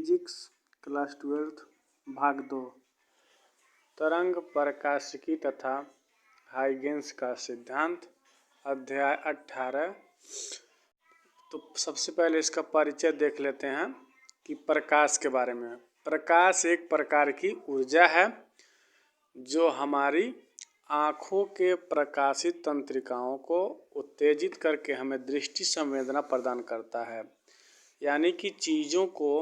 Physics class 12 भाग 2 तरंग प्रकाशिकी तथा हाइगेंस का सिद्धांत अध्याय 18। तो सबसे पहले इसका परिचय देख लेते हैं कि प्रकाश के बारे में। प्रकाश एक प्रकार की ऊर्जा है जो हमारी आँखों के प्रकाशित तंत्रिकाओं को उत्तेजित करके हमें दृष्टि संवेदना प्रदान करता है, यानी कि चीज़ों को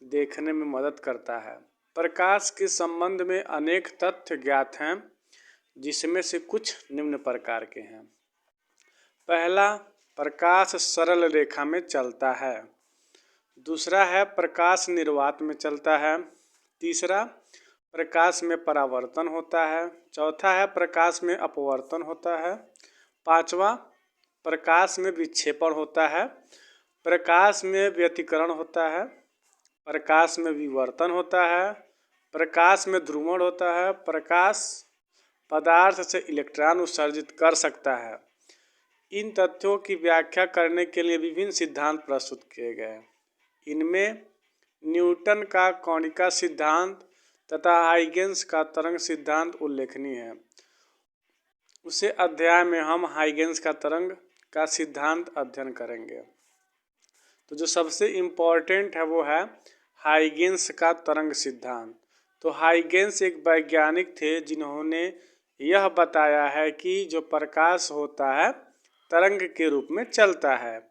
देखने में मदद करता है। प्रकाश के संबंध में अनेक तथ्य ज्ञात हैं, जिसमें से कुछ निम्न प्रकार के हैं। पहला, प्रकाश सरल रेखा में चलता है। दूसरा है प्रकाश निर्वात में चलता है। तीसरा, प्रकाश में परावर्तन होता है। चौथा है प्रकाश में अपवर्तन होता है। पांचवा, प्रकाश में विक्षेपण होता है। प्रकाश में व्यतिकरण होता है। प्रकाश में विवर्तन होता है। प्रकाश में ध्रुवण होता है। प्रकाश पदार्थ से इलेक्ट्रॉन उत्सर्जित कर सकता है। इन तथ्यों की व्याख्या करने के लिए विभिन्न सिद्धांत प्रस्तुत किए गए। इनमें न्यूटन का कौणिका सिद्धांत तथा हाइगेंस का तरंग सिद्धांत उल्लेखनीय है। उसे अध्याय में हम हाइगेंस का तरंग का सिद्धांत अध्ययन करेंगे। तो जो सबसे इम्पोर्टेंट है वो है हाइगेंस का तरंग सिद्धांत। तो हाइगेंस एक वैज्ञानिक थे जिन्होंने यह बताया है कि जो प्रकाश होता है तरंग के रूप में चलता है।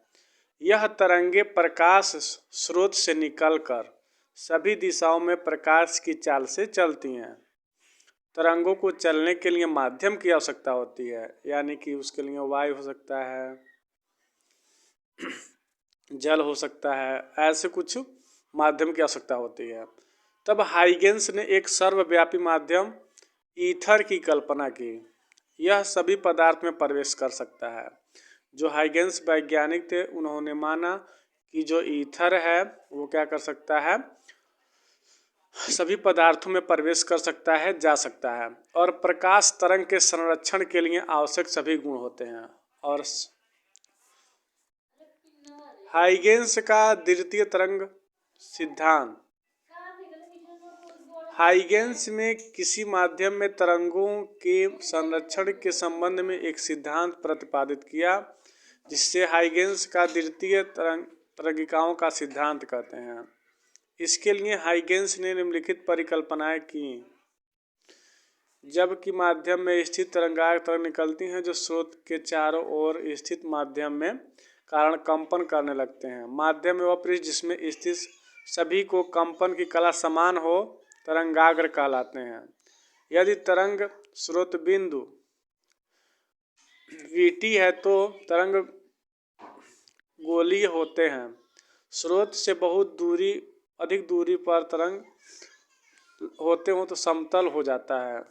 यह तरंगे प्रकाश स्रोत से निकलकर सभी दिशाओं में प्रकाश की चाल से चलती हैं। तरंगों को चलने के लिए माध्यम की आवश्यकता होती है, यानी कि उसके लिए वायु हो सकता है, जल हो सकता है, ऐसे कुछ माध्यम की आवश्यकता होती है। तब हाइगेंस ने एक सर्वव्यापी माध्यम ईथर की कल्पना की। यह सभी पदार्थ में प्रवेश कर सकता है। जो हाइगेंस वैज्ञानिक थे उन्होंने माना कि जो ईथर है वो क्या कर सकता है, सभी पदार्थों में प्रवेश कर सकता है, जा सकता है, और प्रकाश तरंग के संरक्षण के लिए आवश्यक सभी गुण होते हैं। और हाइगेंस का द्वितीय तरंग सिद्धांत। हाइगेंस में किसी माध्यम में तरंगों के संरक्षण के संबंध में एक सिद्धांत प्रतिपादित किया, जिससे हाइगेंस का द्वितीय तरंगिकाओं का सिद्धांत कहते हैं। इसके लिए हाइगेंस ने निम्नलिखित परिकल्पनाएं की। जबकि माध्यम में स्थित तरंगाग्र निकलती हैं जो स्रोत के चारों ओर स्थित माध्यम में कारण कंपन करने लगते हैं। माध्यम में वह पृष्ठ जिसमें स्थित सभी को कंपन की कला समान हो तरंगाग्र कहलाते हैं। यदि तरंग स्रोत बिंदु VT है तो तरंग गोलीय होते हैं। स्रोत से बहुत अधिक दूरी पर तरंग होते हो तो समतल हो जाता है।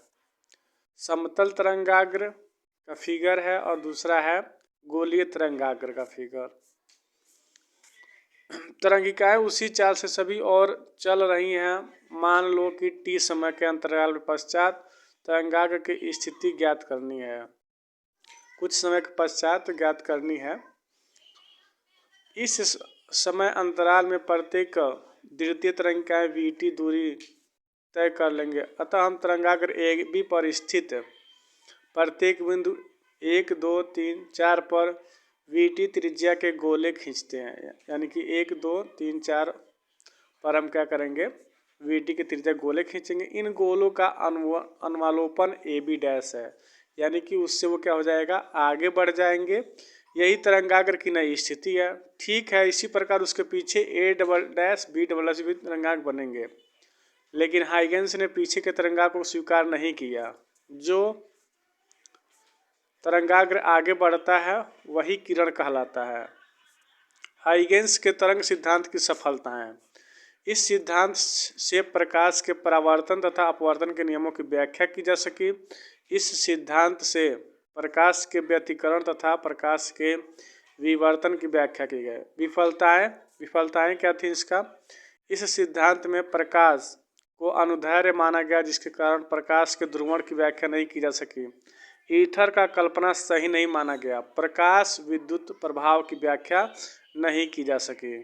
समतल तरंगाग्र का फिगर है और दूसरा है गोलीय तरंगाग्र का फिगर। तरंगिकाएं उसी चाल से सभी और चल रही हैं। मान लो कि T समय के अंतराल के पश्चात तरंगाग्र की स्थिति ज्ञात करनी है, कुछ समय के पश्चात ज्ञात करनी है। इस समय अंतराल में प्रत्येक द्वितीय तरंगिकाएं VT दूरी तय कर लेंगे। अतः हम तरंगाग्र AB पर स्थित प्रत्येक बिंदु 1, 2, 3, 4 पर VT त्रिज्या के गोले खींचते हैं, यानी कि 1, 2, 3, 4 पर हम क्या करेंगे, VT के त्रिज्या गोले खींचेंगे। इन गोलों का अनुमालोपन AB' है, यानी कि उससे वो क्या हो जाएगा, आगे बढ़ जाएंगे। यही तरंगाग्र की नई स्थिति है। ठीक है, इसी प्रकार उसके पीछे A', B' भी तरंगाग्र बनेंगे, लेकिन हाइगेंस ने पीछे के तरंगाग्र को स्वीकार नहीं किया। जो तरंगाग्र आगे बढ़ता है वही किरण कहलाता है। हाइगेंस के तरंग सिद्धांत की सफलताएं। इस सिद्धांत से प्रकाश के परावर्तन तथा अपवर्तन के नियमों की व्याख्या की जा सकी। इस सिद्धांत से प्रकाश के व्यतिकरण तथा प्रकाश के विवर्तन की व्याख्या की गई। विफलताएं क्या थी इसका? इस सिद्धांत में प्रकाश को अनुदैर्ध्य माना गया, जिसके कारण प्रकाश के ध्रुवण की व्याख्या नहीं की जा सकी। ईथर का कल्पना सही नहीं माना गया। प्रकाश विद्युत प्रभाव की व्याख्या नहीं की जा सकी।